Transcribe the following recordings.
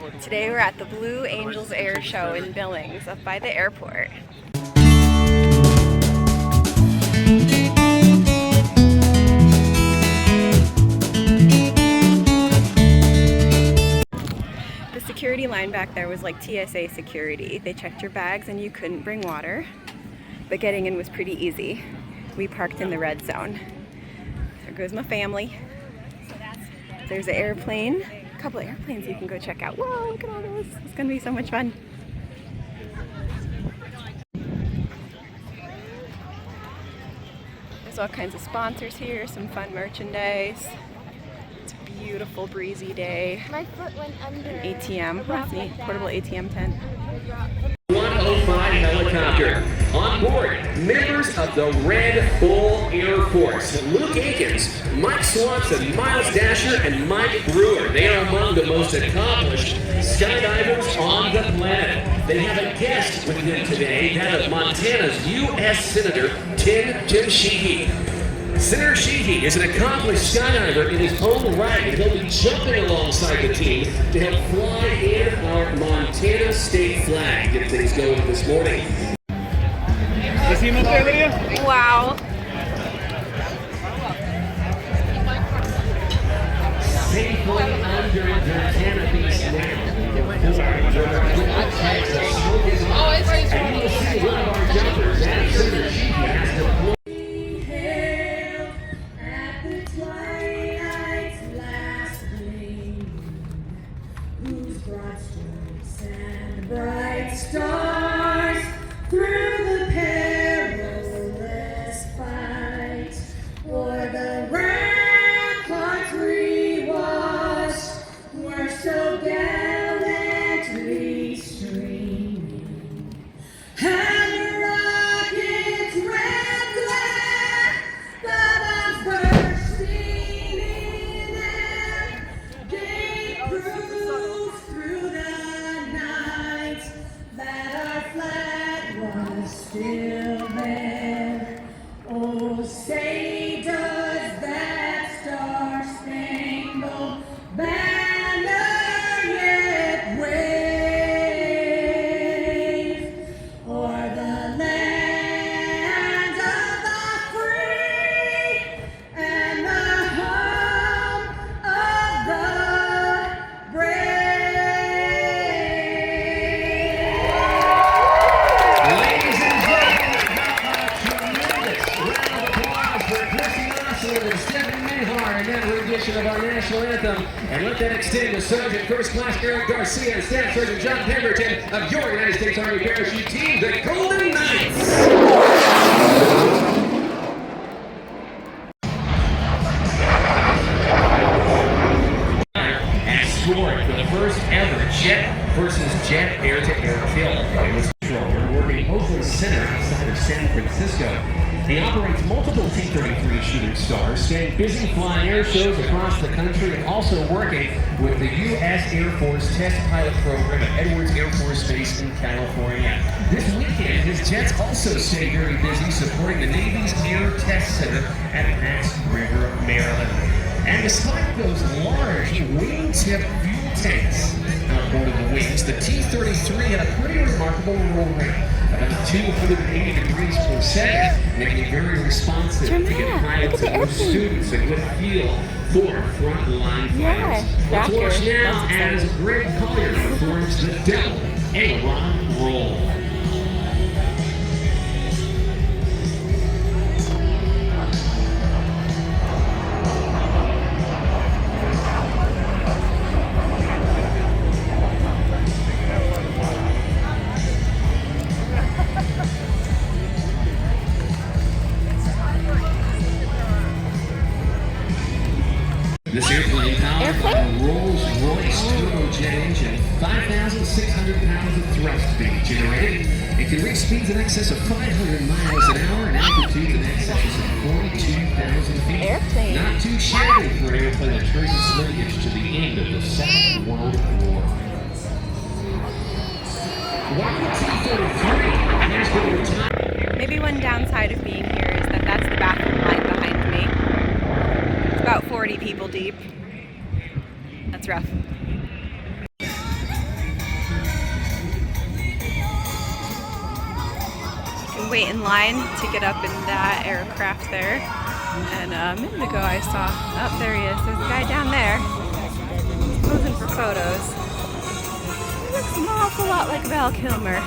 Today we're at the Blue Angels Air Show in Billings, up by the airport. The security line back there was like TSA security. They checked your bags and you couldn't bring water, but getting in was pretty easy. We parked in the red zone. There goes my family. There's an airplane. A couple of airplanes you can go check out. Whoa, look at all those. It's gonna be so much fun. There's all kinds of sponsors here, some fun merchandise. It's a beautiful breezy day. My foot went under. An ATM. That's neat. Portable ATM tent. 105 helicopter. On board, members of the Red Bull Air Force. Luke Akins, Mike Swanson, Miles Dasher, and Mike Brewer. They are among the most accomplished skydivers on the planet. They have a guest with them today, that of Montana's U.S. Senator Tim Sheehy. Senator Sheehy is an accomplished skydiver in his own right, and he'll be jumping alongside the team to help fly in our Montana state flag. Get things going this morning. Is he up there with you? Wow. Safely under their canopies now. Oh, it's And you will see one of our jumpers, and Senator Sheehy has to bright stars through the perilous fight, o'er the ramparts we watched, were so gallantly streaming, and the rockets' red glare, the bombs bursting in air, gave proof through the that our flag was still there. Oh, say does that Star Spangled Banner yet wave o'er the land of the free and the home of the brave? Of our national anthem, and let that extend to Sergeant First Class Eric Garcia and Staff Sergeant John Pemberton of your United States Army Parachute Team, the Golden Knights. And scored for the first ever jet versus jet air-to-air kill. It was working Oakland Center outside of San Francisco. He operates multiple T-33 shooting stars, staying busy flying air shows across the country and also working with the U.S. Air Force Test Pilot Program at Edwards Air Force Base in California. This weekend, his jets also stay very busy supporting the Navy's Air Test Center at Max River, Maryland. And despite those large wing-tip fuel tanks outboard of the wings, the T-33 had a pretty remarkable roll rate, about 280 degrees per second, making it very responsive to get pilots and students a good feel for frontline fighters. Let's watch now as Greg Collier performs the Devil Aileron Roll. This airplane powered by a Rolls-Royce turbojet engine, 5,600 pounds of thrust being generated. It can reach speeds in excess of 500 miles an hour and altitudes in excess of 42,000 feet. Airplane. Not too shabby for an airplane that traces its lineage to the end of the Second World War. While the T-33 has been retired. Maybe one downside of being here is that that's the bathroom line behind me. It's about 40 people deep. That's rough. wait in line to get up in that aircraft there. And a minute ago I saw, oh, there he is. There's a guy down there. He's posing for photos. He looks an awful lot like Val Kilmer.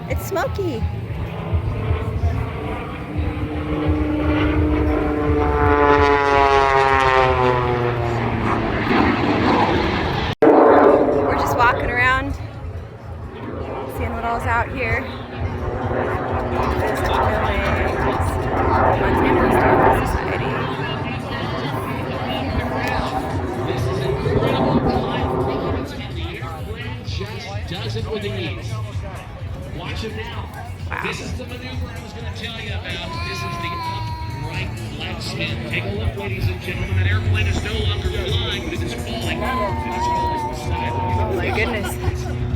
It's smoky. We're just walking around, seeing what all's out here. This is Billings, Montana Historical Society. Just does it with ease. Watch it now. Wow. This is the maneuver I was going to tell you about. This is the upright flat spin. Take a look, ladies and gentlemen. That airplane is no longer flying, but it is falling. It is falling beside you. Oh my goodness.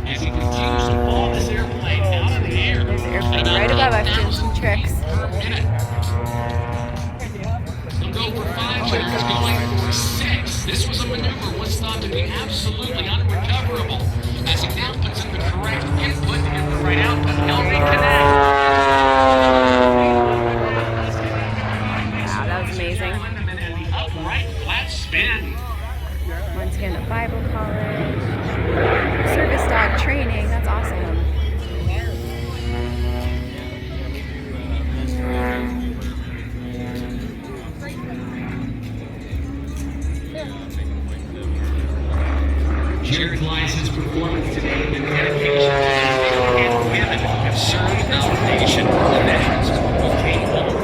As he continues to fall this airplane out of the air. There's an airplane right above us doing some tricks. Per minute. They'll go for 5 minutes, going for 6. This was a maneuver once thought to be absolutely unrecoverable. As he now puts in the correct input to get the right output. He'll reconnect. Wow, that was amazing. And the upright flat spin. Montana Bible College. Service dog training, that's awesome. Jared Gleis's performance today and dedication to men and women who have served our nation. The veterans who came home.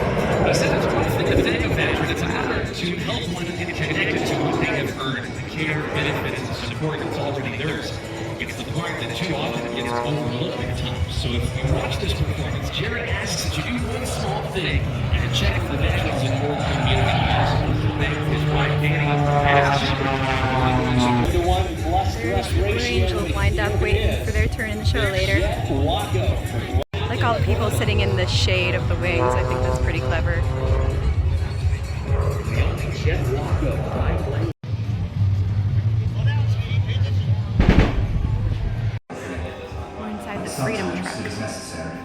He said it's one thing to thank a veteran, it's another to help one get connected to what they have earned, the care, benefit, and support that's already theirs. It's the part that too often gets overlooked at times. So if you watch this performance, Jared asks that you do one small thing and check the veterans in your community. He also wants to thank his wife, Danny, and his children. There's angels lined up waiting for their turn in the show later. Like all the people sitting in the shade of the wings. I think that's pretty clever. We're inside the Freedom Sometimes it is Truck. necessary.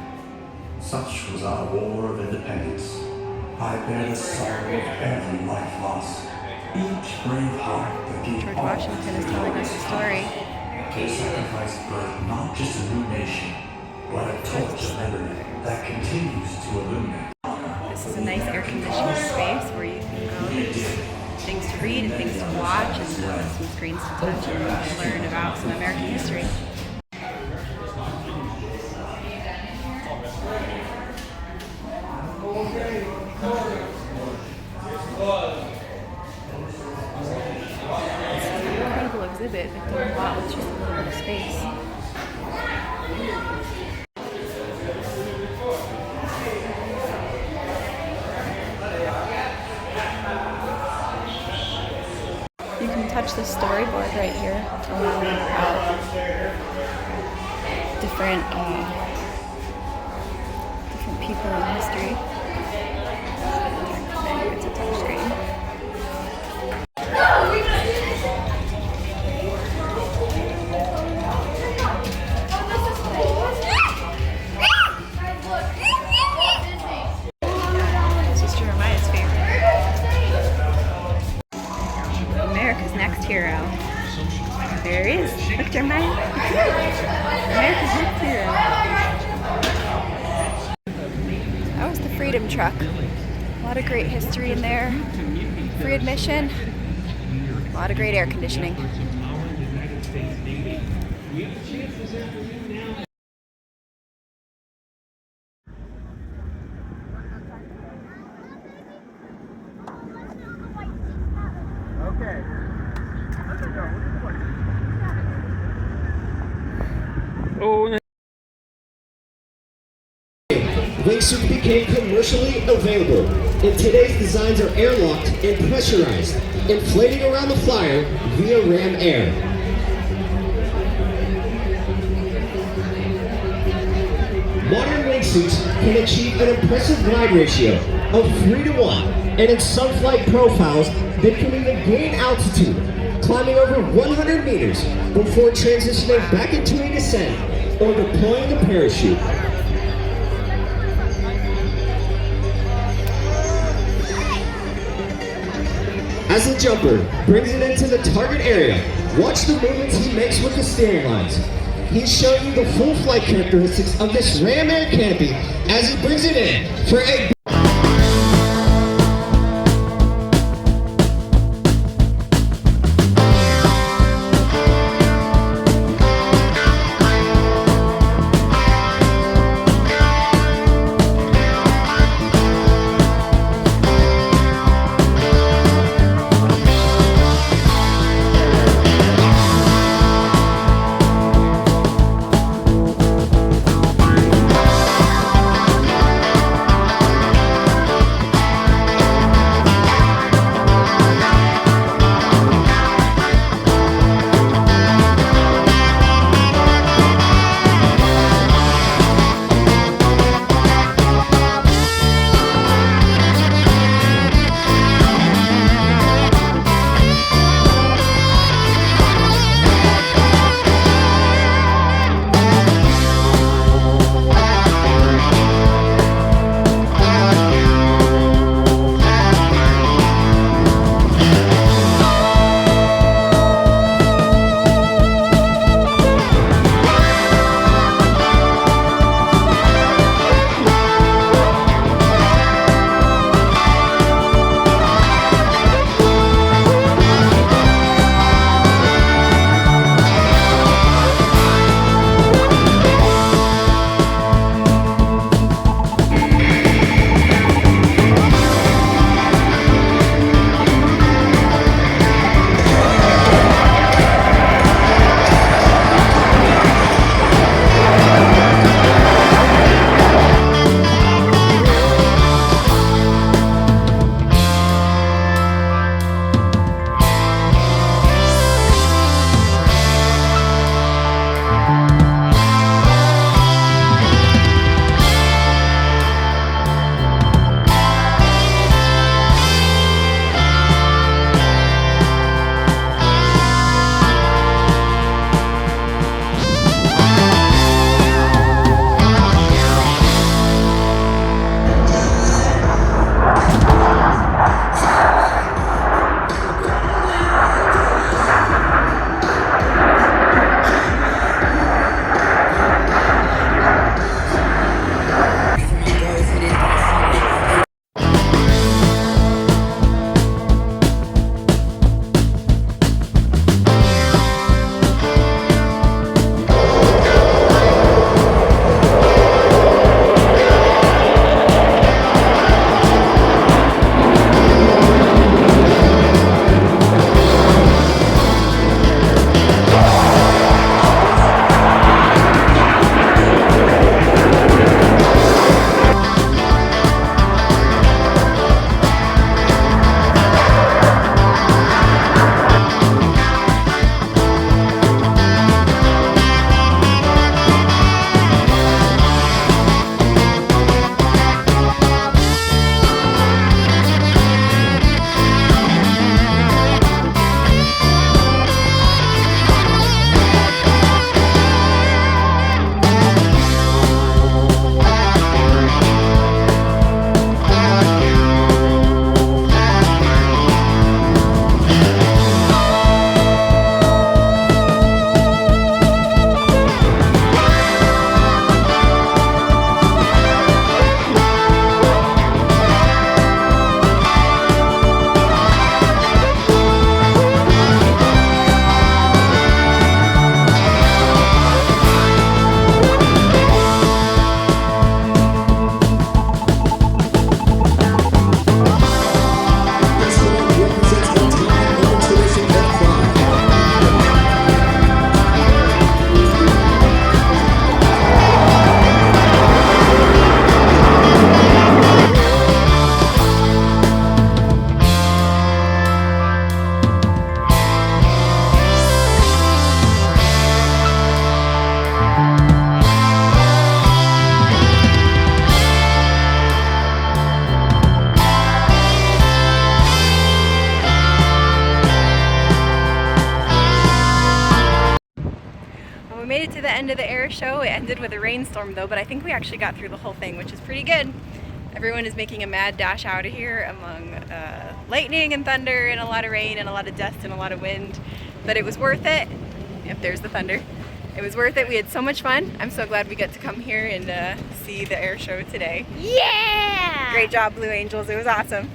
Such was our war of independence. I bear the sorrow of every life lost. Each brave heart that gave George all Washington is telling us a story. They sacrificed birth not just a new nation, but a torch of liberty that continues to illuminate. This is a nice air-conditioned space where you can go. There's things to read and things to watch and some screens to touch and learn about some American history. Incredible exhibit. They've done a lot with just a little bit of space. You can touch the storyboard right here to learn about different people in history. It's a touch screen. Sister Jeremiah's favorite. America's next hero. There he is. Look, Jeremiah. America's next hero. That was the Freedom Truck. A lot of great history in there. Free admission. A lot of great air conditioning. Wingsuits became commercially available, and today's designs are airlocked and pressurized, inflating around the flyer via ram air. Modern wingsuits can achieve an impressive glide ratio, of 3 to 1, and in some flight profiles, they can even gain altitude, climbing over 100 meters before transitioning back into a descent or deploying the parachute. As the jumper brings it into the target area, watch the movements he makes with the steering lines. He's showing you the full flight characteristics of this Ram Air canopy as he brings it in for a made it to the end of the air show. It ended with a rainstorm though, but I think we actually got through the whole thing, which is pretty good. Everyone is making a mad dash out of here among lightning and thunder and a lot of rain and a lot of dust and a lot of wind, but it was worth it. Yep, there's the thunder. It was worth it. We had so much fun. I'm so glad we got to come here and see the air show today. Yeah! Great job, Blue Angels. It was awesome.